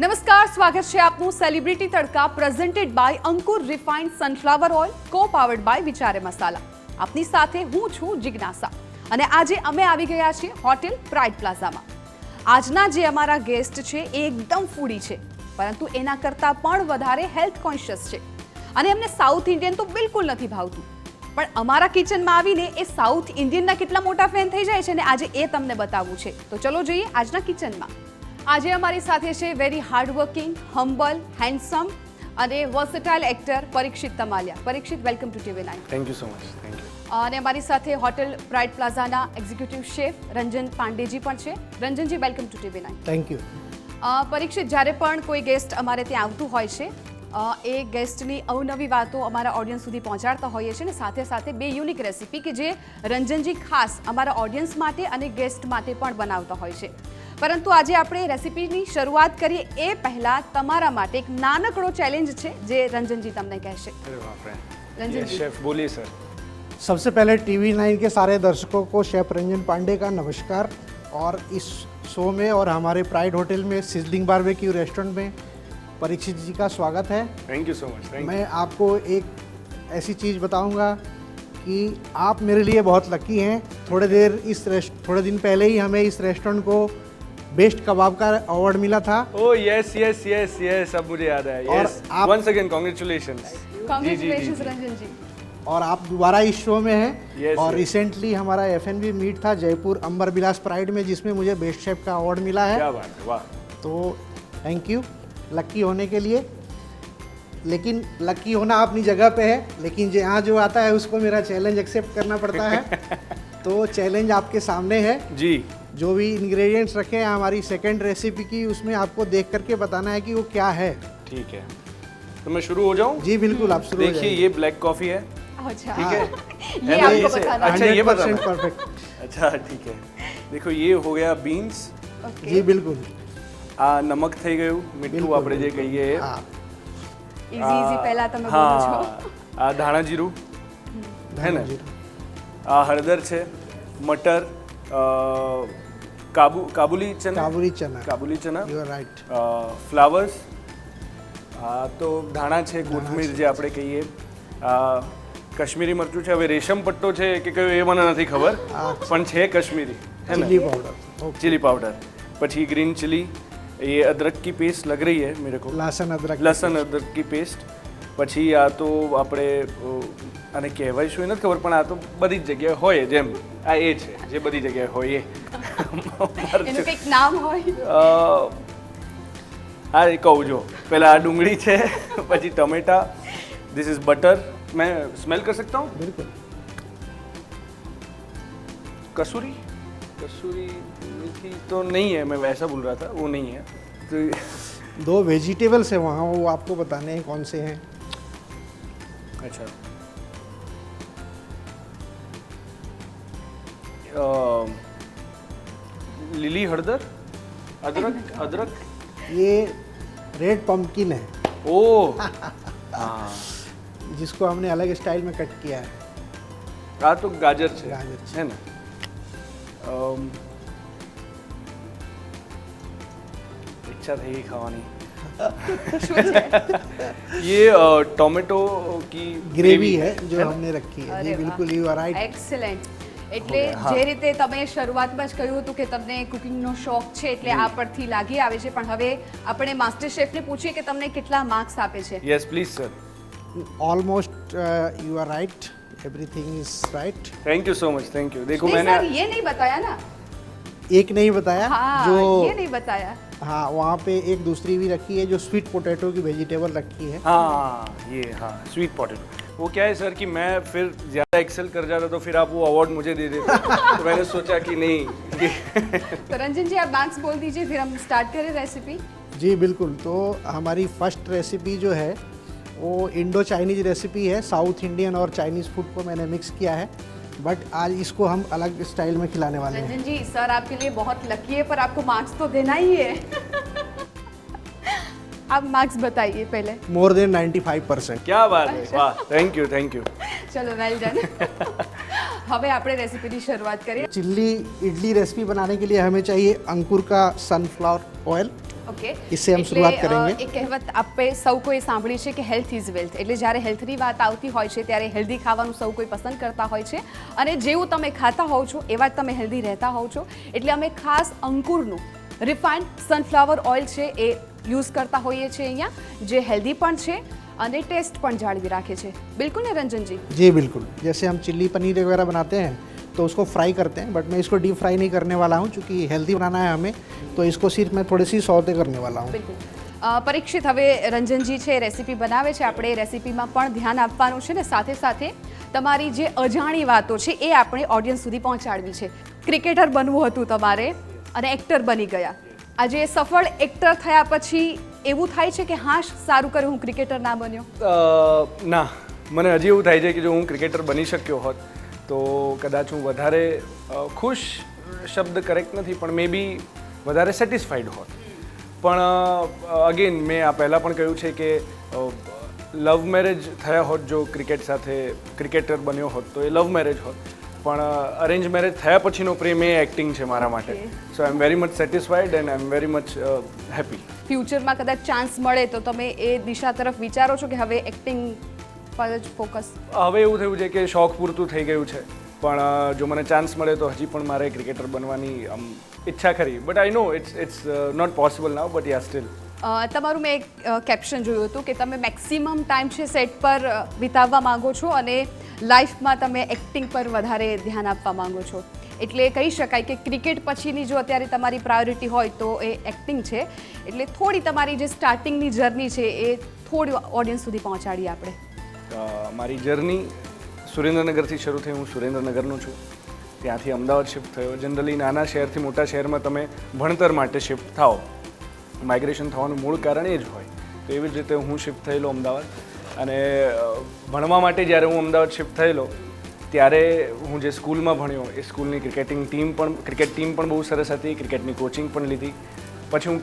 નમસ્કાર, સ્વાગત છે આપનું celebrity tadka presented by Ankur refined sunflower oil co powered by Vichare masala. આપની સાથે હું છું જિજ્ઞાસા અને આજે અમે આવી ગયા છીએ હોટેલ પ્રાઇડ પ્લાઝામાં. આજના જે અમારા ગેસ્ટ છે એ એકદમ ફૂડી છે, પરંતુ એના કરતાં પણ વધારે હેલ્થ કોન્શિયસ છે અને એમને સાઉથ ઇન્ડિયન તો બિલકુલ નથી ભાવતું. પણ અમારા કિચનમાં આવીને એ સાઉથ ઇન્ડિયનના કેટલા મોટા ફેન થઈ જાય છે ને આજે એ તમને બતાવવું છે. તો ચલો જોઈએ આજના કિચનમાં. આજે અમારી સાથે છે વેરી હાર્ડવર્કિંગ, હમ્બલ, હેન્ડસમ અને versatile actor Parikshit Tamaliya. Parikshit, welcome to TV9. Thank you so much. Thank you. અને અમારી સાથે હોટેલ પ્રાઇડ પ્લાઝાના એક્ઝિક્યુટિવ શેફ રંજન પાંડેજી પણ છે. Ranjanji, welcome to TV9. Thank you. Parikshit, જ્યારે પણ કોઈ ગેસ્ટ અમારે ત્યાં આવતું હોય છે એ ગેસ્ટની અવનવી વાતો અમારા ઓડિયન્સ સુધી પહોંચાડતા હોઈએ છીએ ને સાથે સાથે બે યુનિક રેસીપી કે જે રંજનજી ખાસ અમારા ઓડિયન્સ માટે અને ગેસ્ટ માટે પણ બનાવતા હોય છે. પરંતુ આજે આપણે રેસીપીની શરૂઆત કરીએ એ પહેલાં તમારા માટે એક નાનકડો ચેલેન્જ છે જે રંજનજી તમને કહેશે. रंजन शेफ बोलिए सर. सबसे पहले TV9 के सारे दर्शकों को शेफ रंजन पांडे का नमस्कार. और इस शो में और हमारे प्राइड होटल में सिजलिंग बारबेक्यू रेस्टोरेंट में परीक्षित जी का स्वागत है. Thank you so much. मैं आपको एक ऐसी चीज़ बताऊंगा कि आप मेरे लिए बहुत लकी हैं. थोड़े दिन पहले ही हमें इस रेस्टोरेंट को बेस्ट कबाब का अवार्ड मिला था. Oh yes yes yes yes, अब मुझे याद है. और यस, आप- वंस अगेन कांग्रेचुलेशंस. કોંગ્રેચ્યુલેશન્સ રંજનજી. और आप दोबारा इस शो में हैं. Yes, और yes. रिसेंटली हमारा FNB मीट था जयपुर अंबर विलास प्राइड में जिसमें मुझे बेस्ट शेफ का अवार्ड मिला है. क्या बात है, वाह. तो थैंक यू लकी होने के लिए. लेकिन लकी होना अपनी जगह पे है, लेकिन यहाँ जो आता है उसको मेरा चैलेंज एक्सेप्ट करना पड़ता है. तो चैलेंज आपके सामने है. जी. जो भी इंग्रेडिएंट्स रखे हैं हमारी सेकंड रेसिपी की, उसमें आपको देख करके बताना है कि वो क्या है. ठीक है, तो मैं शुरू हो जाऊं. जी बिल्कुल, आप शुरू हो देखिए, जाइए. ये ब्लैक कॉफी है. અચ્છા, ठीक है. ये है ना, आपको से- बताना है. अच्छा, ये 100% बताना. परफेक्ट. अच्छा ठीक है. देखो, ये हो गया बीन्स. ઓકે. जी बिल्कुल. આ નમક થઈ ગયું, મીઠું બિલકુલ, આપણે જે બિલકુલ. કહીએ એ. हाँ, ઇઝી પહેલા તમે બોલો છો. હા, આ ધાણા જીરું है ना. जीरा. આ હળદર છે, મટર, કાબુલી ચના, काबुली चना. You are right. ફ્લાવર્સ, તો ધાણા છે, કોથમીર જે આપણે કહીએ, કાશ્મીરી મરચું છે. હવે રેશમ પટ્ટો છે કે કયું એ મને નથી ખબર, પણ છે કાશ્મીરી, है ना. Chilli powder. Okay. Chilli powder, પછી ग्रीन चिली, ये अदरक की पेस्ट लग रही है मेरे को. लहसुन अदरक. લસણ અદરક की पेस्ट. પછી આ તો આપણે આને કહેવાય શું એ નથી ખબર, પણ આ તો બધી જ જગ્યાએ હોય. જેમ આ એ છે જે બધી જગ્યાએ હોય એ. એનું કંઈક નામ હોય. હા, એ કહું જો. પહેલાં આ ડુંગળી છે, પછી ટમેટા. This is butter. मैं स्मेल कर सकता हूँ. बिल्कुल. कसूरी मेथी तो नहीं है, मैं वैसा बोल रहा था, वो नहीं है. तो 2 वेजिटेबल्स है वहाँ, वो आपको बताने हैं कौन से हैं. अच्छा, લીલી હળદર, અદરક. ये रेड पम्पकिन है ओह हाँ, जिसको हमने अलग स्टाइल में कट किया है. આ તો ગાજર છે, ગાજર છે. है ना. इच्छा થઈ ખાવાની. શું છે? ये टोमेटो की ग्रेवी है जो है ना? हमने रखी है. અરે जी વાહ. बिल्कुल, यू आर राइट. એક્સેલન્ટ. એટલે હા. જે રીતે તમે શરૂઆતમાં જ કહ્યું હતું કે તમને કુકિંગનો શોખ છે એટલે આ પરથી લાગી આવે છે, પણ હવે આપણે માસ્ટર શેફને પૂછીએ કે તમને કેટલા માર્ક્સ આપે છે. Yes, please sir. Almost you are right. Everything is right. Thank you so much. Thank you. देखो नहीं मैंने सर, ये नहीं बताया ना. एक नहीं बताया. हाँ, जो ये नहीं बताया. हाँ, वहाँ पे एक दूसरी भी रखी है जो स्वीट पोटैटो की वेजिटेबल रखी है. हाँ, ये हाँ स्वीट पोटैटो. वो क्या है सर कि मैं फिर ज़्यादा एक्सेल कर जाता तो फिर आप वो अवार्ड मुझे दे देते. तो मैंने सोचा कि नहीं. तो रंजन जी, आप मार्क्स बोल दीजिए, फिर हम स्टार्ट करें रेसिपी. जी बिल्कुल. तो हमारी फर्स्ट रेसिपी जो है वो इंडो चाइनीज रेसिपी है. साउथ इंडियन और चाइनीज़ फूड को मैंने मिक्स किया है, बट आज इसको हम अलग स्टाइल में खिलाने वाले हैं. रंजन जी, सर आपके लिए बहुत लकी है, पर आपको मार्क्स तो देना ही है. आप मार्क्स बताइए पहले. More than 95%. क्या बात है, वाह. Thank you. Thank you. चलो, वेल डन. હવે આપણે રેસીપીની શરૂઆત કરીએ. चिल्ली इडली रेसिपी बनाने के लिए हमें चाहिए अंकुर का सनफ्लावर ऑयल. ઓકે, इससे हम शुरुआत करेंगे। એક કહેવત આપણે સૌ કોઈ સાંભળી છે કે હેલ્થ ઇઝ વેલ્થ, એટલે જ્યારે હેલ્થની વાત આવતી હોય છે ત્યારે હેલ્ધી ખાવાનું સૌ કોઈ પસંદ કરતા હોય છે અને જેવું તમે ખાતા હોવ છો એવા જ તમે હેલ્ધી રહેતા હોવ છો. એટલે અમે ખાસ અંકુરનું રિફાઇન્ડ સનફ્લાવર ઓઇલ છે એ યુઝ કરતા હોઈએ છીએ અહીંયા, જે હેલ્ધી પણ છે અને ટેસ્ટ પણ જાળવી રાખે છે. બિલકુલ ને રંજનજી? जी बिल्कुल, जैसे हम चिल्ली पनीर वगैरह बनाते हैं तो उसको फ्राई करते हैं, बट मैं इसको डीप फ्राई नहीं करने वाला हूँ क्योंकि हेल्दी बनाना है हमें, तो इसको सिर्फ मैं थोड़ी सी सौते करने वाला हूँ. બિલકુલ. પરીક્ષિત, હવે રંજનજી છે રેસીપી બનાવે છે, આપણે એ રેસીપીમાં પણ ધ્યાન આપવાનું છે ને સાથે સાથે તમારી જે અજાણી વાતો છે એ આપણે ઓડિયન્સ સુધી પહોંચાડવી છે. ક્રિકેટર બનવું હતું તમારે અને એક્ટર બની ગયા. આજે સફળ એક્ટર થયા પછી એવું થાય છે કે હા સારું કર્યું હું ક્રિકેટર ના બન્યો? ના, મને હજી એવું થાય છે કે જો હું ક્રિકેટર બની શક્યો હોત તો કદાચ હું વધારે ખુશ શબ્દ કરેક્ટ નથી પણ મે બી વધારે સેટિસ્ફાઈડ હોત. પણ અગેન મેં આ પહેલાં પણ કહ્યું છે કે લવ મેરેજ થયા હોત જો ક્રિકેટ સાથે ક્રિકેટર બન્યો હોત તો એ લવ મેરેજ હોત, પણ અરેન્જ મેરેજ થયા પછીનો પ્રેમ એ એક્ટિંગ છે મારા માટે. So I am very much satisfied and I am very much happy. ફ્યુચરમાં કદાચ ચાન્સ મળે તો તમે એ દિશા તરફ વિચારો છો કે હવે એક્ટિંગ પર જ ફોકસ? હવે એવું થયું છે કે શોખ પૂરતું થઈ ગયું છે, પણ જો મને ચાન્સ મળે તો હજી પણ મારે ક્રિકેટર બનવાની ઈચ્છા ખરી, but I know it's not possible now, but yeah still. તમારું મેં એક કેપ્શન જોયું હતું કે તમે મેક્સિમમ ટાઈમ છે સેટ પર વિતાવવા માંગો છો અને લાઈફમાં તમે એક્ટિંગ પર વધારે ધ્યાન આપવા માંગો છો. એટલે કહી શકાય કે ક્રિકેટ પછીની જો અત્યારે તમારી પ્રાયોરિટી હોય તો એ એક્ટિંગ છે. એટલે થોડી તમારી જે સ્ટાર્ટિંગની જર્ની છે એ થોડી ઓડિયન્સ સુધી પહોંચાડીએ આપણે. મારી જર્ની સુરેન્દ્રનગરથી શરૂ થઈ. હું સુરેન્દ્રનગરનો છું, ત્યાંથી અમદાવાદ શિફ્ટ થયો. જનરલી નાના શહેરથી મોટા શહેરમાં તમે ભણતર માટે શિફ્ટ થાઓ, માઇગ્રેશન થવાનું મૂળ કારણ એ જ હોય. તો એવી જ રીતે હું શિફ્ટ થયેલો અમદાવાદ, અને ભણવા માટે જ્યારે હું અમદાવાદ શિફ્ટ થયેલો ત્યારે હું જે સ્કૂલમાં ભણ્યો એ સ્કૂલની ક્રિકેટ ટીમ પણ બહુ સરસ હતી, ક્રિકેટની કોચિંગ પણ લીધી. પછી હું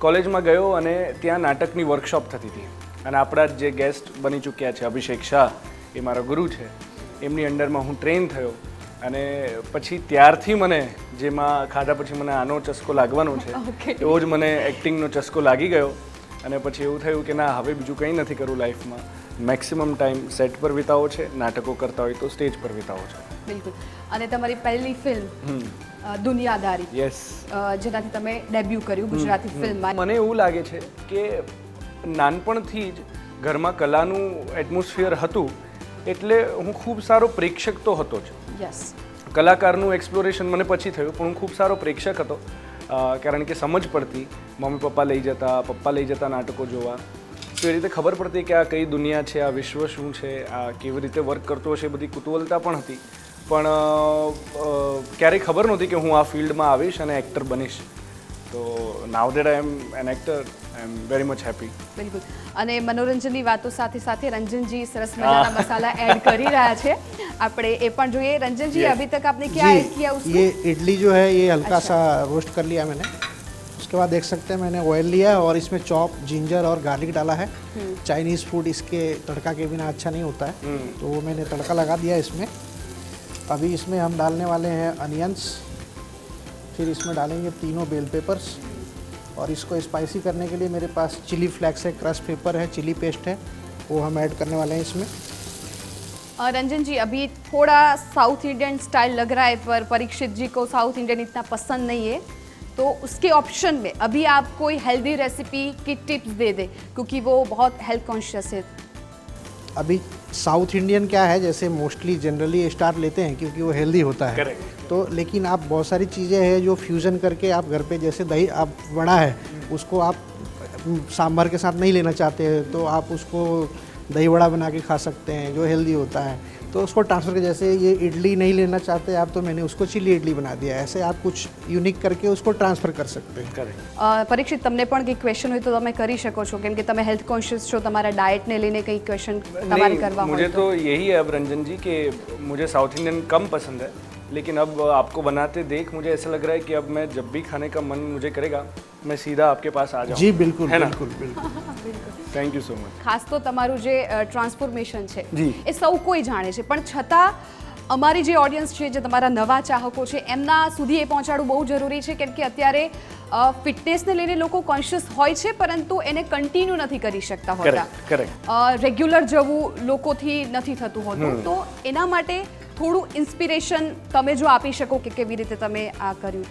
કોલેજમાં ગયો અને ત્યાં નાટકની વર્કશોપ થતી હતી અને આપણા જે ગેસ્ટ બની ચૂક્યા છે અભિષેક શાહ, એ મારા ગુરુ છે, એમની અંડરમાં હું ટ્રેન થયો. અને પછી ત્યારથી મને જેમાં ખાધા પછી મને આનો ચસ્કો લાગવાનો છે એવો જ મને એક્ટિંગનો ચસ્કો લાગી ગયો. અને પછી એવું થયું કે ના, હવે બીજું કંઈ નથી કરવું લાઈફમાં, મેક્સિમમ ટાઈમ સેટ પર વિતાવો છે, નાટકો કરતા હોય તો સ્ટેજ પર વિતાવો છે. બિલકુલ. અને તમારી પહેલી ફિલ્મ દુનિયાદારી, યસ, જેનાથી તમે ડેબ્યુ કર્યું ગુજરાતી ફિલ્મમાં. મને એવું લાગે છે કે નાનપણથી જ ઘરમાં કલાનું એટમોસ્ફિયર હતું, એટલે હું ખૂબ સારો પ્રેક્ષક તો હતો જ. યસ, કલાકારનું એક્સપ્લોરેશન મને પછી થયું, પણ હું ખૂબ સારો પ્રેક્ષક હતો. કારણ કે સમજ પડતી, મમ્મી પપ્પા લઈ જતા નાટકો જોવા, તો એ રીતે ખબર પડતી કે આ કઈ દુનિયા છે, આ વિશ્વ શું છે, આ કેવી રીતે વર્ક કરતો હશે, બધી કુતૂહલતા પણ હતી. પણ ક્યારેય ખબર નહોતી કે હું આ ફિલ્ડમાં આવીશ અને એક્ટર બનીશ. તો now that I am an actor, I am very much happy. બિલકુલ. અને મનોરંજનની વાતો સાથે સાથે રંજનજી સરસ મજાના મસાલા એડ કરી રહ્યા છે, આપણે એ પણ જોઈએ. રंजन जी, अभी तक आपने क्या ऐड किया उसमें? ये इडली जो है ये हल्का सा रोस्ट कर लिया मैंने. उसके बाद देख सकते हैं मैंने ऑयल लिया है और इसमें चॉप जिंजर और गार्लिक डाला है. चाइनीज़ फूड इसके तड़का के बिना अच्छा नहीं होता है, तो वो मैंने तड़का लगा दिया इसमें. अभी इसमें हम डालने वाले हैं अनियंस, फिर इसमें डालेंगे तीनों बेल पेपर्स, और इसको स्पाइसी करने के लिए मेरे पास चिली फ्लेक्स है, क्रश पेपर है, चिली पेस्ट है, वो हम ऐड करने वाले हैं इसमें. रंजन जी, अभी थोड़ा साउथ इंडियन स्टाइल लग रहा है, पर परीक्षित जी को साउथ इंडियन इतना पसंद नहीं है, तो उसके ऑप्शन में अभी आप कोई हेल्दी रेसिपी की टिप्स दे दें, क्योंकि वो बहुत हेल्थ कॉन्शियस है. अभी साउथ इंडियन क्या है, जैसे मोस्टली जनरली स्टार लेते हैं क्योंकि वो हेल्दी होता है. करेक्ट. तो लेकिन आप बहुत सारी चीज़ें हैं जो फ्यूज़न करके आप घर पे, जैसे दही आप वड़ा है उसको आप सांभर के साथ नहीं लेना चाहते हैं तो आप उसको दही वड़ा बना के खा सकते हैं जो हेल्दी होता है. तो उसको ट्रांसफ़र कर, जैसे ये इडली नहीं लेना चाहते आप तो मैंने उसको चिली इडली बना दिया. ऐसे आप कुछ યુનિક करके उसको ट्रांसफ़र कर सकते हैं. કરેક્ટ. પરીક્ષિત, તમને પણ કંઈ ક્વેશ્ચન હોય તો તમે કરી શકો છો, કેમ કે તમે હેલ્થ કોન્શિયસ છો, તમારા ડાયટને લઈને કંઈ ક્વેશ્ચન તમારે કરવા मुझे હોય तो यही है अब रंजन जी कि मुझे साउथ इंडियन कम पसंद है, लेकिन अब आपको बनाते देख मुझे ऐसा लग रहा है कि अब मैं जब भी खाने का मन मुझे करेगा मैं सीधा आपके पास आ जाऊँ. जी बिल्कुल है ना? बिल्कुल बिल्कुल. Thank you so much. ખાસ તો તમારું જે ટ્રાન્સફોર્મેશન છે જી. એ સૌ કોઈ જાણે છે, પણ છતાં અમારી જે ઓડિયન્સ છે, જે તમારા નવા ચાહકો છે, એમના સુધી એ પહોંચાડવું બહુ જરૂરી છે, કેમ કે અત્યારે ફિટનેસને લઈને લોકો કોન્શિયસ હોય છે, પરંતુ એને કન્ટિન્યુ નથી કરી શકતા હોતા. કરેક્ટ. રેગ્યુલર જવું લોકોથી નથી થતું હોતું. તો એના માટે થોડું ઇન્સ્પિરેશન તમે જો આપી શકો કે કેવી રીતે તમે આ કર્યું.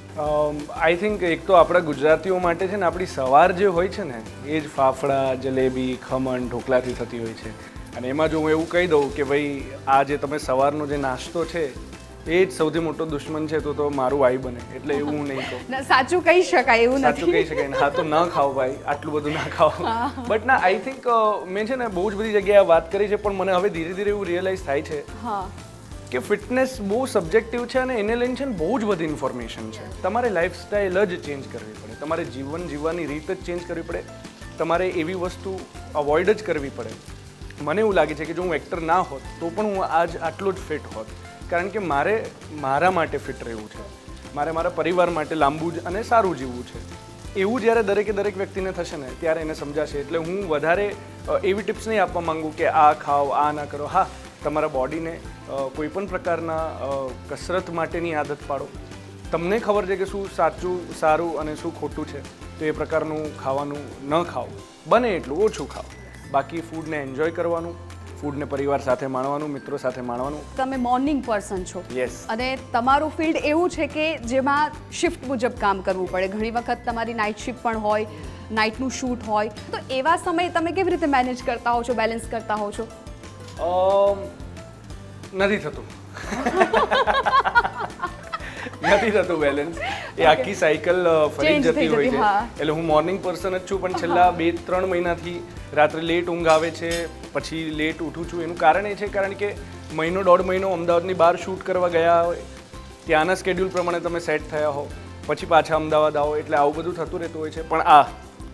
આઈ થિંક એક તો આપણા ગુજરાતીઓ માટે છે ને, આપણી સવાર જે હોય છે ને, એ જ ફાફડા, જલેબી, ખમણ, ઢોકલાથી થતી હોય છે. અને એમાં જો હું એવું કહી દઉં કે ભાઈ આ જે તમે સવારનો જે નાસ્તો છે એ જ સૌથી મોટો દુશ્મન છે, તો મારું આઈ બને. એટલે એવું હું નહીં કહું. ના, સાચું કહી શકાય એવું સાચું નથી. કહી શકાય ને. હા, તો ન ખાઓ ભાઈ, આટલું બધું ના ખાઓ. બટ ના, આઈ થિંક મેં છે ને બહુ જ બધી જગ્યાએ વાત કરી છે, પણ મને હવે ધીરે ધીરે એવું રિયલાઇઝ થાય છે હા, કે ફિટનેસ બહુ સબ્જેક્ટિવ છે અને એને લઈને છે ને બહુ જ બધી ઇન્ફોર્મેશન છે. તમારે લાઈફસ્ટાઈલ જ ચેન્જ કરવી પડે, તમારે જીવન જીવવાની રીત જ ચેન્જ કરવી પડે, તમારે એવી વસ્તુ અવોઇડ જ કરવી પડે. મને એવું લાગે છે કે જો હું એક્ટર ના હોત તો પણ હું આજ આટલો જ ફિટ હોત, કારણ કે મારે મારા માટે ફિટ રહેવું છે, મારે મારા પરિવાર માટે લાંબુ જ અને સારું જીવવું છે. એવું જ્યારે દરેક વ્યક્તિને થશે ને ત્યારે એને સમજાશે. એટલે હું વધારે એવી ટિપ્સ નહીં આપવા માંગુ કે આ ખાઓ, આ ના કરો. હા, તમારા બોડીને કોઈ પણ પ્રકારના કસરત માટેની આદત પાડો. તમને ખબર છે કે શું સાચું, સારું અને શું ખોટું છે, તો એ પ્રકારનું ખાવાનું ન ખાઓ, બને એટલું ઓછું ખાઓ. બાકી ફૂડને એન્જોય કરવાનું, ફૂડને પરિવાર સાથે માણવાનું, મિત્રો સાથે માણવાનું. તમે મોર્નિંગ પર્સન છો. યસ. અને તમારું ફિલ્ડ એવું છે કે જેમાં શિફ્ટ મુજબ કામ કરવું પડે. ઘણી વખત તમારી નાઇટ શિફ્ટ પણ હોય, નાઇટનું શૂટ હોય, તો એવા સમયે તમે કેવી રીતે મેનેજ કરતા હો છો, બેલેન્સ કરતા હો છો? નથી થતું. નથી થતું બેલેન્સ. એ આખી સાયકલ ફરી Change થઈ જતી હોય જતી, છે. હા. એટલે હું મોર્નિંગ પર્સન જ છું, પણ છેલ્લા 2-3 મહિનાથી રાત્રે લેટ ઊંઘ આવે છે, પછી લેટ ઉઠું છું. એનું કારણ એ છે કારણ કે 1-1.5 મહિનો અમદાવાદની બહાર શૂટ કરવા ગયા હોય, ત્યાંના સ્કેડ્યુલ પ્રમાણે તમે સેટ થયા હો, પછી પાછા અમદાવાદ આવો, એટલે આવું બધું થતું રહેતું હોય છે. પણ આ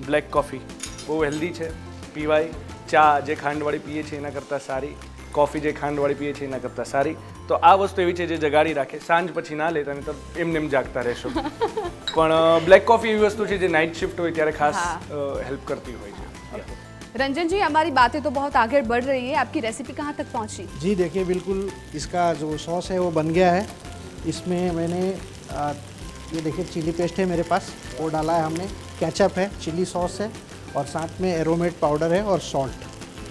બ્લેક કોફી બહુ હેલ્ધી છે, પીવાય. ચા જે ખાંડવાળી પીએ છીએ એના કરતાં સારી, કોફી જે ખાંડવાળી પીએ છીએ એના કરતાં સારી. તો આ વસ્તુ એવી છે જે જગાડી રાખે. સાંજ પછી ના લેતા, નહીં તો એમને એમ જાગતા રહેશો. પણ બ્લેક કોફી એવી વસ્તુ છે જે નાઇટ શિફ્ટ હોય ત્યારે ખાસ હેલ્પ करती હોય છે. रंजन जी, हमारी बातें तो बहुत आगे बढ़ रही है, आपकी रेसिपी कहाँ तक पहुँची? जी देखिए, बिल्कुल इसका जो सॉस है वो बन गया है. इसमें मैंने ये देखिए चिली पेस्ट है मेरे पास, वो डाला है हमने. केचप है, चिली सॉस है और साथ में एरोमेट पाउडर है और सॉल्ट,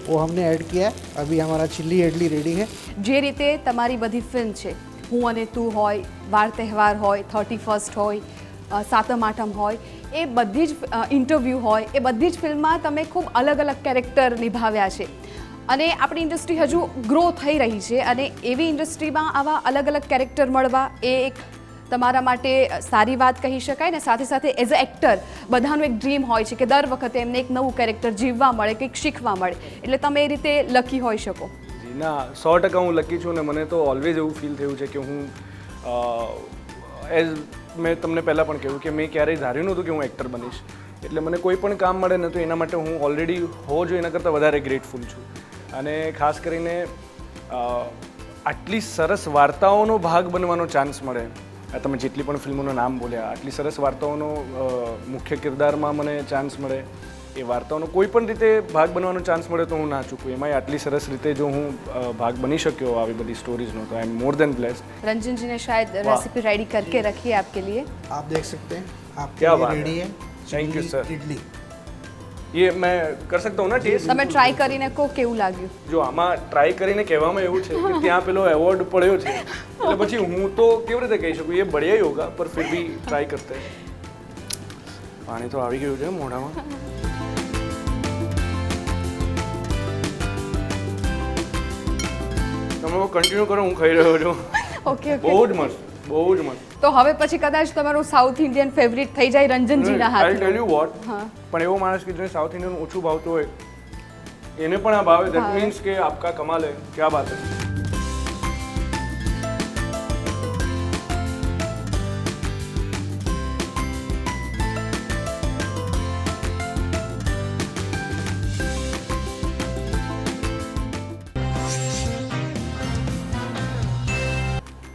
वो हमने ऐड किया है. अभी हमारा चिल्ली इडली रेडी है. જે રીતે તમારી બધી ફિલ્મ છે, હું અને તું હોય, વાર તહેવાર હોય, 31st હોય, સાતમ આઠમ હોય, એ બધી જ ઇન્ટરવ્યૂ હોય, એ બધી જ ફિલ્મમાં તમે ખૂબ અલગ અલગ કેરેક્ટર નિભાવ્યા છે. અને આપણી ઇન્ડસ્ટ્રી હજુ ગ્રો થઈ રહી છે, અને એવી ઇન્ડસ્ટ્રીમાં આવા અલગ અલગ કેરેક્ટર મળવા એ એક તમારા માટે સારી વાત કહી શકાય. ને સાથે સાથે એઝ અ એક્ટર બધાનું એક ડ્રીમ હોય છે કે દર વખતે એમને એક નવું કેરેક્ટર જીવવા મળે, કંઈક શીખવા મળે. એટલે તમે એ રીતે લકી હોઈ શકો. જી ના, 100% હું લકી છું. અને મને તો ઓલવેઝ એવું ફીલ થયું છે કે હું એઝ મેં તમને પહેલાં પણ કહ્યું કે મેં ક્યારેય ધાર્યું નહોતું કે હું એક્ટર બનીશ. એટલે મને કોઈ પણ કામ મળે ને તો એના માટે હું ઓલરેડી હોવો જોઈએ એના કરતાં વધારે ગ્રેટફુલ છું. અને ખાસ કરીને આટલી સરસ વાર્તાઓનો ભાગ બનવાનો ચાન્સ મળે. તમે જેટલી પણ ફિલ્મોનું નામ બોલ્યા, આટલી સરસ વાર્તાઓનો મુખ્ય કિરદારમાં મને ચાન્સ મળે, એ વાર્તાઓનો કોઈ પણ રીતે ભાગ બનવાનો ચાન્સ મળે તો હું ના ચૂકું. એમાંય આટલી સરસ રીતે જો હું ભાગ બની શક્યો આવી બધી સ્ટોરીઝનો, તો આઈ એમ મોર દેન બ્લેસ્ડ. रंजन जी ने शायद रेसिपी रेडी करके रखी है आपके लिए. आप देख सकते हैं, आपके क्या लिए बात रेडी है. Thank you sir. इडली ये मैं कर सकता हूँ ना टेस्ट? તમે ટ્રાય કરીને કહો કેવું લાગ્યું. જો આમાં ટ્રાય કરીને કહેવામાં એવું છે કે ત્યાં પેલો એવોર્ડ પડ્યો છે, એટલે પછી હું તો કેવી રીતે કહી શકું ये बढ़िया ही होगा, पर फिर भी ट्राई करते हैं. પાણી તો આવી ગયું છે મોઢામાં. તમે કન્ટિન્યુ કરો, હું ખાઈ રહ્યો છું. Okay okay. બહુ જ મસ્ત, બહુ જ મસ્ત. તો હવે પછી કદાચ તમારું સાઉથ ઇન્ડિયન ફેવરિટ થઈ જાય રંજનજીના આઈ ટેલ હાથમાં. યુ વોટ, હા. પણ એવો માણસ કે જેને સાઉથ ઇન્ડિયન ઓછું ભાવતું હોય એને પણ આ ભાવે, દેટ મીન્સ કે આપકા કમાલ હે. ક્યા બાત હે.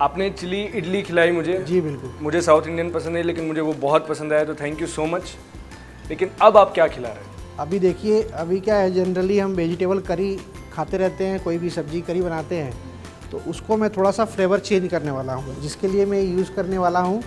आपने चिली इडली खिलाई मुझे. जी बिल्कुल. मुझे साउथ इंडियन पसंद है, लेकिन मुझे वो बहुत पसंद आया, तो थैंक यू सो मच. लेकिन अब आप क्या खिला रहे हैं? अभी देखिए, अभी क्या है, जनरली हम वेजिटेबल करी खाते रहते हैं, कोई भी सब्जी करी बनाते हैं, तो उसको मैं थोड़ा सा फ्लेवर चेंज करने वाला हूँ, जिसके लिए मैं यूज़ करने वाला हूँ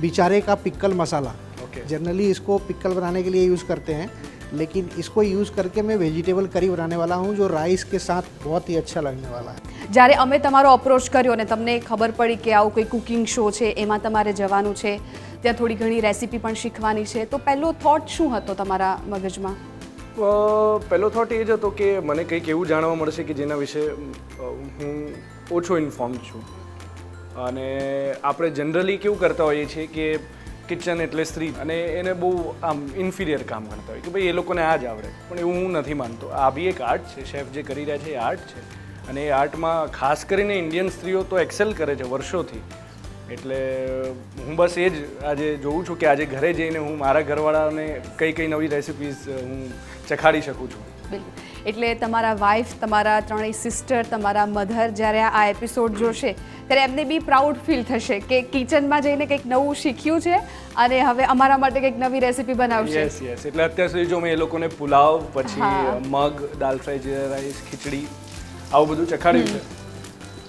बिचारे का पिक्कल मसाला। ओके। जनरली इसको पिक्कल बनाने के लिए यूज़ करते हैं, लेकिन इसको यूज़ करके मैं वेजिटेबल करी बनाने वाला हूँ, जो राइस के साथ बहुत ही अच्छा लगने वाला है। જ્યારે અમે તમારો અપ્રોચ કર્યો અને તમને ખબર પડી કે આવું કોઈ કુકિંગ શો છે, એમાં તમારે જવાનું છે, ત્યાં થોડી ઘણી રેસીપી પણ શીખવાની છે, તો પહેલો થોટ શું હતો તમારા મગજમાં? પહેલો થોટ એ જ હતો કે મને કંઈક એવું જાણવા મળશે કે જેના વિશે હું ઓછો ઇન્ફોર્મ છું. અને આપણે જનરલી કેવું કરતા હોઈએ છીએ કે કિચન એટલે સ્ત્રી અને એને બહુ આમ ઇન્ફિરિયર કામ ગણતા હોય કે ભાઈ એ લોકોને આ જ આવડે, પણ એવું હું નથી માનતો. આ બી એક આર્ટ છે, શેફ જે કરી રહ્યા છે એ આર્ટ છે, અને એ આર્ટમાં ખાસ કરીને ઇન્ડિયન સ્ત્રીઓ તો એક્સેલ કરે છે વર્ષોથી. એટલે હું બસ એ જ આજે જોઉં છું કે આજે ઘરે જઈને હું મારા ઘરવાળાને કઈ કઈ નવી રેસિપીઝ હું ચખાડી શકું છું. બિલકુલ. એટલે તમારા વાઈફ, તમારા ત્રણેય સિસ્ટર, તમારા મધર જ્યારે આ એપિસોડ જોશે ત્યારે એમને બી પ્રાઉડ ફીલ થશે કે કિચનમાં જઈને કંઈક નવું શીખ્યું છે અને હવે અમારા માટે કંઈક નવી રેસીપી બનાવશે. Yes yes. એટલે અત્યાર સુધી જો મેં એ લોકોને પુલાવ, પછી હા. મગ, દાલ ફ્રાય, જીરા રાઈસ, ખીચડી આવું બધું ચખાડ્યું છે.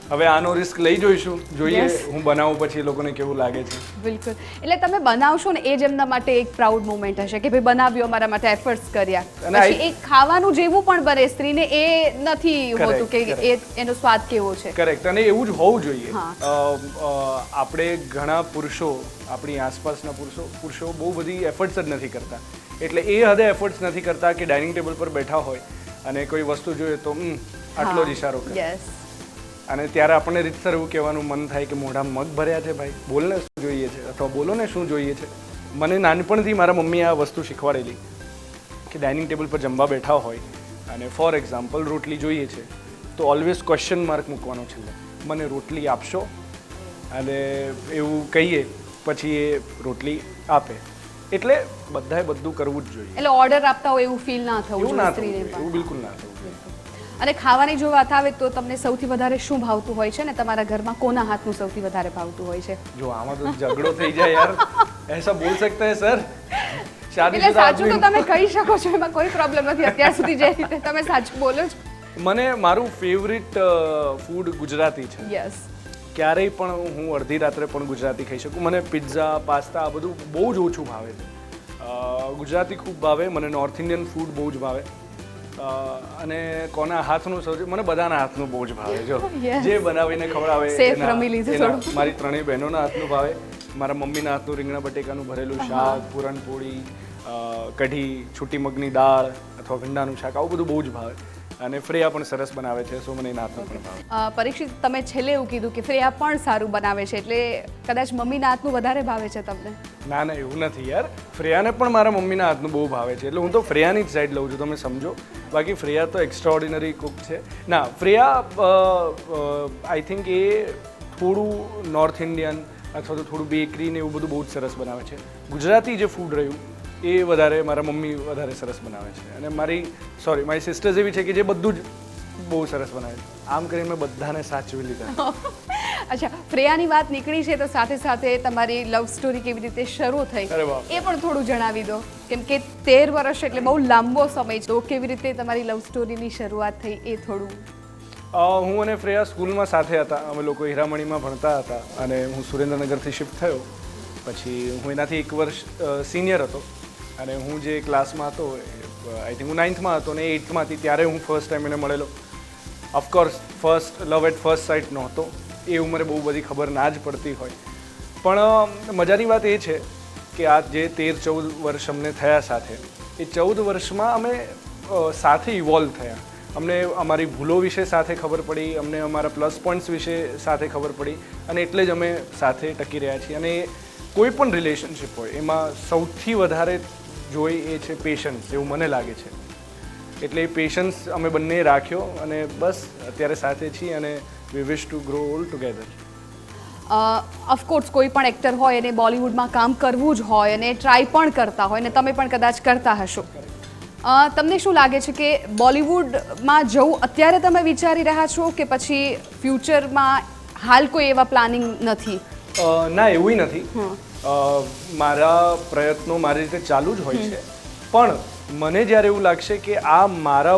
હવે આનો રિસ્ક લઈ જોઈશું, જોઈએ Yes. હું બનાવું પછી એ લોકોને કેવું લાગે છે. બિલકુલ. એટલે તમે બનાવશો ને એ જ એમના માટે એક પ્રાઉડ મોમેન્ટ હશે કે ભાઈ બનાવ્યું, અમારા માટે એફર્ટ્સ કર્યા. અને પછી એ ખાવાનું જેવું પણ બને સ્ત્રીને એ નથી Correct, હોતું કે correct. એનો સ્વાદ કેવો છે. કરેક્ટ. અને એવું જ હોવું જોઈએ. હા. આપણે ઘણા પુરુષો, આપણી આસપાસના પુરુષો બહુ બધી એફર્ટ્સ જ નથી કરતા. એટલે એ હદે એફર્ટ્સ નથી કરતા કે ડાઇનિંગ ટેબલ પર બેઠા હોય અને કોઈ વસ્તુ જોઈએ તો આટલો જ ઇશારો કરે. યસ. અને ત્યારે આપણને રીતસર એવું કહેવાનું મન થાય કે મોઢા મગ ભર્યા છે ભાઈ, બોલને શું જોઈએ છે, અથવા બોલો ને શું જોઈએ છે. મને નાનપણથી મારા મમ્મીએ આ વસ્તુ શીખવાડેલી કે ડાઇનિંગ ટેબલ પર જમવા બેઠા હોય અને ફોર એક્ઝામ્પલ રોટલી જોઈએ છે તો ઓલવેઝ ક્વેશ્ચન માર્ક મૂકવાનો છેલ્લે, મને રોટલી આપશો? અને એવું કહીએ પછી એ રોટલી આપે. એટલે બધાએ બધું કરવું જ જોઈએ. એટલે ઓર્ડર આપતા હોય એવું ફીલ ના થવું એવું જોઈએ ના થવું સ્ત્રીને જોઈએ, એવું પણ. બિલકુલ ના થવું જોઈએ. અને ખાવાની જો વાત આવે તો તમને સૌથી વધારે શું ભાવતું હોય છે ને તમારા ઘરમાં કોના હાથનું સૌથી વધારે ભાવતું હોય છે? જો આમાં તો ઝઘડો થઈ જાય યાર, ऐसा बोल सकते हैं सर? એટલે સાચું તો તમે કહી શકો છો, એમાં કોઈ પ્રોબ્લેમ નથી. અત્યાર સુધી જે રીતે તમે સાચું બોલો છો. મને મારું ફેવરિટ ફૂડ ગુજરાતી છે. યસ. ક્યારેય પણ હું અડધી રાત્રે પણ ગુજરાતી ખાઈ શકું. મને પિઝા, પાસ્તા આ બધું બહુ જ ઓછું ભાવે છે. ગુજરાતી ખૂબ ભાવે મને. નોર્થ ઇન્ડિયન ફૂડ બહુ જ ભાવે. અને કોના હાથનું સૌથી, મને બધાના હાથનું બહુ જ ભાવે. જો Yes. જે બનાવીને ખવડાવે Safe રમી લીધું થોડું. મારી ત્રણેય બહેનોના હાથનું ભાવે. મારા મમ્મીના હાથનું રીંગણા બટેકાનું ભરેલું શાક, પૂરણપોળી, કઢી, છૂટી મગની દાળ અથવા ભીંડાનું શાક આવું બધું બહુ જ ભાવે. અને ફ્રેયા પણ સરસ બનાવે છે, સો મને એના હાથનું પણ ભાવે. પરીક્ષિત, તમે છેલ્લે એવું કીધું કે ફ્રેયા પણ સારું બનાવે છે, એટલે કદાચ મમ્મીના હાથનું વધારે ભાવે છે તમને? ના ના, એવું નથી યાર. ફ્રેયાને પણ મારા મમ્મીના હાથનું બહુ ભાવે છે, એટલે હું તો ફ્રેયાની જ સાઈડ લઉં છું, તમે સમજો. બાકી ફ્રેયા તો એક્સ્ટ્રાઓર્ડિનરી કુક છે. ના, ફ્રેયા આઈ થિંક એ થોડું નોર્થ ઇન્ડિયન અથવા તો થોડું બેકરી ને એવું બધું બહુ જ સરસ બનાવે છે. ગુજરાતી જે ફૂડ રહ્યું એ વધારે મારા મમ્મી વધારે સરસ બનાવે છે. અને મારી સિસ્ટર્સ એવી છે કે જે બધું જ બહુ સરસ બનાવે છે. આમ કરીને મેં બધાને સાચવી લીધા. અચ્છા, ફ્રેયાની વાત નીકળી છે તો સાથે સાથે તમારી લવ સ્ટોરી કેવી રીતે શરૂ થઈ અરે વાહ. એ પણ થોડું જણાવી દો, કેમ કે 13 વર્ષ એટલે બહુ લાંબો સમય છે. તો કેવી રીતે તમારી લવ સ્ટોરીની શરૂઆત થઈ એ થોડું. હું અને ફ્રેયા સ્કૂલમાં સાથે હતા. અમે લોકો હીરામણીમાં ભણતા હતા અને હું સુરેન્દ્રનગરથી શિફ્ટ થયો. પછી હું એનાથી 1 વર્ષ સિનિયર હતો અને હું જે ક્લાસમાં હતો આઈ થિંક હું 9thમાં હતો ને 8thમાં હતી ત્યારે હું ફર્સ્ટ ટાઈમ એને મળેલો. Of course first love at first sight નહોતો. એ ઉંમરે બહુ બધી ખબર ના જ પડતી હોય. પણ મજાની વાત એ છે કે આ જે 13-14 વર્ષ અમને થયા સાથે, એ 14 વર્ષમાં અમે સાથે ઇવોલ્વ થયા. અમને અમારી ભૂલો વિશે સાથે ખબર પડી, અમને અમારા પ્લસ પોઈન્ટ્સ વિશે સાથે ખબર પડી અને એટલે જ અમે સાથે ટકી રહ્યા છીએ. અને કોઈ પણ રિલેશનશિપ હોય એમાં સૌથી વધારે જોઈએ એ છે પેશન્સ, એવું મને લાગે છે. એટલે એ પેશન્સ અમે બંને રાખ્યો અને બસ અત્યારે સાથે છીએ અને we wish to grow all together. Of course કોઈ પણ એક્ટર હોય અને બોલિવૂડમાં કામ કરવું જ હોય અને ટ્રાય પણ કરતા હોય, અને તમે પણ કદાચ કરતા હશો. તમને શું લાગે છે કે બોલિવૂડમાં જવું અત્યારે તમે વિચારી રહ્યા છો કે પછી ફ્યુચરમાં હાલ કોઈ એવા પ્લાનિંગ નથી? ના, એવું નથી. મારા પ્રયત્નો મારી રીતે ચાલુ જ હોય છે. પણ મને જ્યારે એવું લાગશે કે આ મારા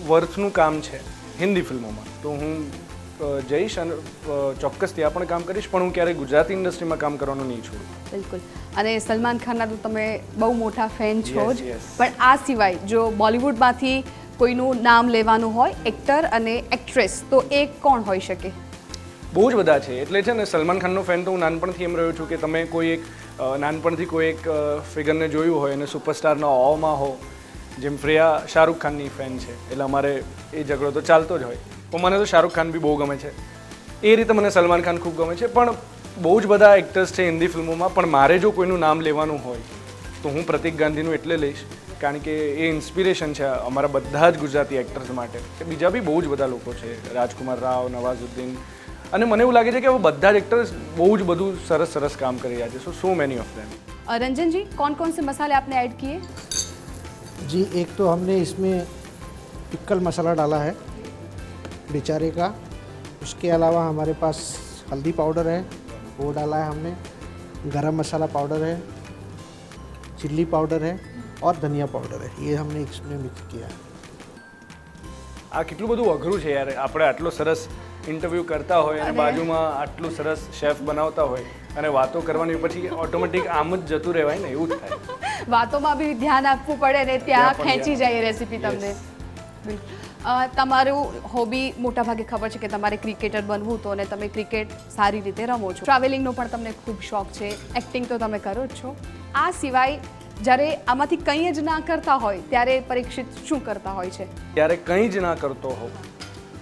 વર્થનું કામ છે હિન્દી ફિલ્મોમાં, તો હું જઈશ અને ચોક્કસ ત્યાં પણ કામ કરીશ, પણ હું ક્યારેય ગુજરાતી ઇન્ડસ્ટ્રીમાં કામ કરવાનું નહીં છોડું. બિલકુલ. અને સલમાન ખાનના તો તમે બહુ મોટા ફેન છો Yes, જ, yes. પણ આ સિવાય જો બોલિવૂડમાંથી કોઈનું નામ લેવાનું હોય, એક્ટર અને એક્ટ્રેસ, તો એ કોણ હોઈ શકે? બહુ જ બધા છે. એટલે છે ને, સલમાન ખાનનો ફેન તો હું નાનપણથી એમ રહ્યો છું કે તમે કોઈ એક નાનપણથી કોઈ એક ફિગરને જોયું હોય અને સુપરસ્ટારના ઓમાં હો, જેમ ફ્રેયા શાહરૂખ ખાનની ફેન છે, એટલે અમારે એ ઝઘડો તો ચાલતો જ હોય. પણ મને તો શાહરૂખ ખાન બી બહુ ગમે છે, એ રીતે મને સલમાન ખાન ખૂબ ગમે છે. પણ બહુ જ બધા એક્ટર્સ છે હિન્દી ફિલ્મોમાં, પણ મારે જો કોઈનું નામ લેવાનું હોય તો હું પ્રતિક ગાંધીનું એટલે લઈશ કારણ કે એ ઇન્સ્પિરેશન છે અમારા બધા જ ગુજરાતી એક્ટર્સ માટે. બીજા બી બહુ જ બધા લોકો છે, રાજકુમાર રાવ, નવાઝુદ્દીન, અને મને એવું લાગે છે કે હવે બધા જ એક્ટર્સ બહુ જ બધું સરસ સરસ કામ કરી રહ્યા છે. So many of them. Ranjan ji, कौन कौन से मसाले आपने ऐड किए? जी, एक तो हमने इसमें पिक्कल मसाला डाला है बेचारे का, उसके अलावा हमारे पास हल्दी पाउडर है, वो डाला है हमने, गरम मसाला पाउडर है, चिल्ली पाउडर है और धनिया पाउडर है, ये हमने इसमें मिक्स किया है. આ કેટલું બધું અઘરું છે યાર. આપણે આટલો સરસ ઇન્ટરવ્યૂ કરતા હોય અને બાજુમાં આટલું સરસ શેફ બનાવતા હોય અને વાતો કરવાની, પછી ઓટોમેટિક આમ જ જતું રહેવાય ને, એવું જ થાય. વાતોમાં બી ધ્યાન આપવું પડે ને, ત્યાં પણ ખેંચી ધ્યાન. જાય રેસીપી તમને. બિલકુલ. તમારું હોબી મોટાભાગે ખબર છે કે તમારે ક્રિકેટર બનવું તો, અને તમે ક્રિકેટ સારી રીતે રમો છો. ટ્રાવેલિંગનો પણ તમને ખૂબ શોખ છે, એક્ટિંગ તો તમે કરો જ છો. આ સિવાય જ્યારે આમાંથી કંઈ જ ના કરતા હોય ત્યારે પરીક્ષિત શું કરતા હોય છે? ત્યારે કંઈ જ ના કરતો હોઉં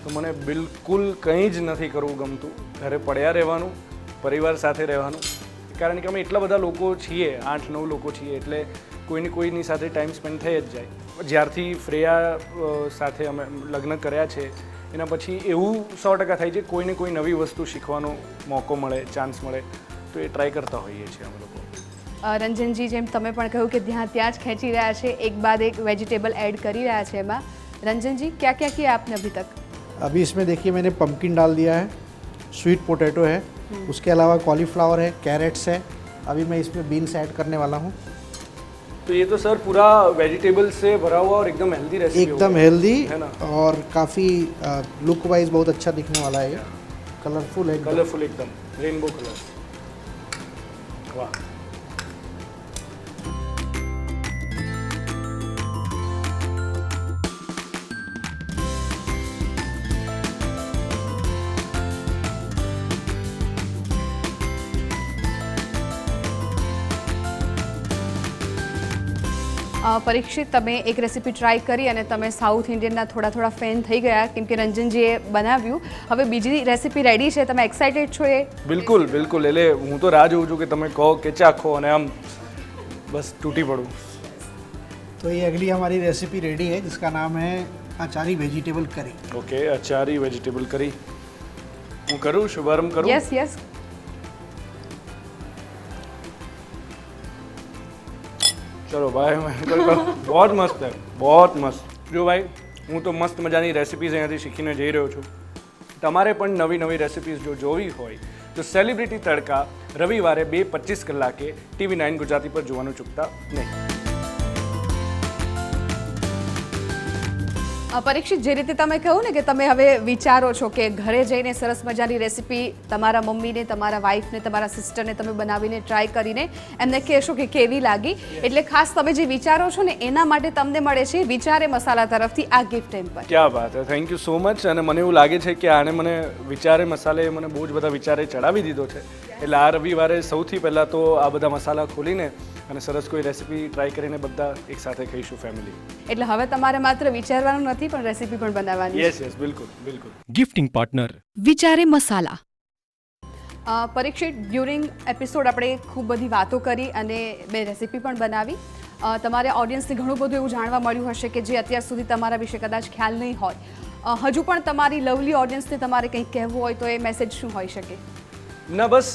તો મને બિલકુલ કંઈ જ નથી કરવું ગમતું. ઘરે પડ્યા રહેવાનું, પરિવાર સાથે રહેવાનું, કારણ કે અમે એટલા બધા લોકો છીએ, 8-9 લોકો છીએ, એટલે કોઈને કોઈની સાથે ટાઈમ સ્પેન્ડ થઈ જ જાય. જ્યારથી ફ્રેયા સાથે અમે લગ્ન કર્યા છે એના પછી એવું 100% થાય છે કોઈને કોઈ નવી વસ્તુ શીખવાનો મોકો મળે, ચાન્સ મળે, તો એ ટ્રાય કરતા હોઈએ છીએ અમે લોકો. રંજનજી, જેમ તમે પણ કહ્યું કે ત્યાં જ ખેંચી રહ્યા છે, એક બાદ એક વેજીટેબલ એડ કરી રહ્યા છે એમાં. रंजन जी, क्या क्या किया आपने अभी तक? अभी इसमें देखिए मैंने पम्पकिन डाल दिया है, स्वीट पोटैटो है, उसके अलावा कॉलीफ्लावर है, कैरेट्स है, अभी मैं इसमें बीन्स ऐड करने वाला हूँ. तो ये तो सर पूरा वेजिटेबल से भरा हुआ और एकदम हेल्दी रेसिपी एकदम हेल्दी है ना, और काफ़ी लुक वाइज बहुत अच्छा दिखने वाला है, ये कलरफुल है, कलरफुल एकदम रेनबो कलर. वाह. પરીક્ષિત, તમે એક રેસીપી ટ્રાય કરી અને તમે સાઉથ ઇન્ડિયનના થોડા ફેન થઈ ગયા, કેમ કે રંજનજીએ બનાવ્યું. હવે બીજી રેસીપી રેડી છે, તમે એક્સાઇટેડ છો? એ બિલકુલ બિલકુલ. એટલે હું તો રાહ જોઉં છું કે તમે કહો કે ચાખો અને આમ બસ તૂટી પડું. तो ये अगली हमारी रेसिपी रेडी है, जिसका नाम है अचारी वेजिटेबल करी. ઓકે, અચારી વેજીટેબલ કરી. હું કરું, શુભારંભ કરું? Yes yes. ચલો ભાઈ, बहुत मस्त है, बहुत मस्त. જો ભાઈ, હું તો મસ્ત મજાની રેસિપીઝ અહીંયાથી શીખીને જઈ રહ્યો છું. તમારે પણ નવી નવી રેસિપીઝ જો જોવી હોય તો સેલિબ્રિટી તડકા રવિવારે 2:25 કલાકે TV9 ગુજરાતી પર જોવાનું ચૂકતા નહીં. પરીક્ષિત, જે રીતે તમે કહ્યું ને કે તમે હવે વિચારો છો કે ઘરે જઈને સરસ મજાની રેસીપી તમારા મમ્મીને, તમારા વાઈફને, તમારા સિસ્ટરને તમે બનાવીને ટ્રાય કરીને એમને કહેશો કે કેવી લાગી, એટલે ખાસ તમે જે વિચારો છો ને એના માટે તમને મળે છે વિચારે મસાલા તરફથી આ ગિફ્ટ હેમ્પર. ક્યાં વાત હે, થેન્ક યુ સો મચ. અને મને એવું લાગે છે કે આને મને વિચારે મસાલે મને બહુ જ બધા વિચારે ચડાવી દીધો છે. એટલે આ રવિવારે સૌથી પહેલાં તો આ બધા મસાલા ખોલીને અને સરસ કોઈ રેસીપી ટ્રાય કરીને બધા એકસાથે ખાઈશું ફેમિલી. એટલે હવે તમારે માત્ર વિચારવાનું નથી પણ રેસીપી પણ બનાવવાની. યસ યસ, બિલકુલ બિલકુલ. गिफ्टिंग पार्टनर વિચારે મસાલા. પરીક્ષિત, ડ્યુરિંગ એપિસોડ આપણે ખૂબ બધી વાતો કરી અને બે રેસીપી પણ બનાવી. તમારે ઓડિયન્સથી ઘણું બધું એવું જાણવા મળ્યું હશે કે જે અત્યાર સુધી તમારા વિશે કદાચ ખ્યાલ નહીં હોય. હજુ પણ તમારી લવલી ઓડિયન્સને તમારે કંઈક કહેવું હોય તો એ મેસેજ શું હોઈ શકે? ના, બસ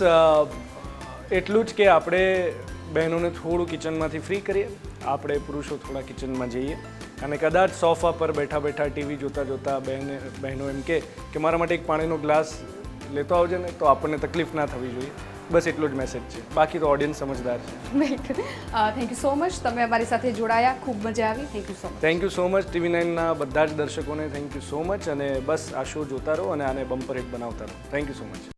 એટલું જ કે આપણે બહેનોને થોડું કિચનમાંથી ફ્રી કરીએ, આપણે પુરુષો થોડા કિચનમાં જઈએ, અને કદાચ સોફા પર બેઠા બેઠા ટીવી જોતા જોતા બહેનો એમ કે મારા માટે એક પાણીનો ગ્લાસ લેતો આવજે ને, તો આપણને તકલીફ ના થવી જોઈએ. બસ એટલો જ મેસેજ છે, બાકી તો ઓડિયન્સ સમજદાર છે. થેન્ક યુ સો મચ, તમે અમારી સાથે જોડાયા, ખૂબ મજા આવી. Thank you so much. Thank you so much TV9ના બધા જ દર્શકોને થેન્ક યુ સો મચ, અને બસ આ શો જોતા રહો અને આને બમ્પર હિટ બનાવતા રહો. Thank you so much.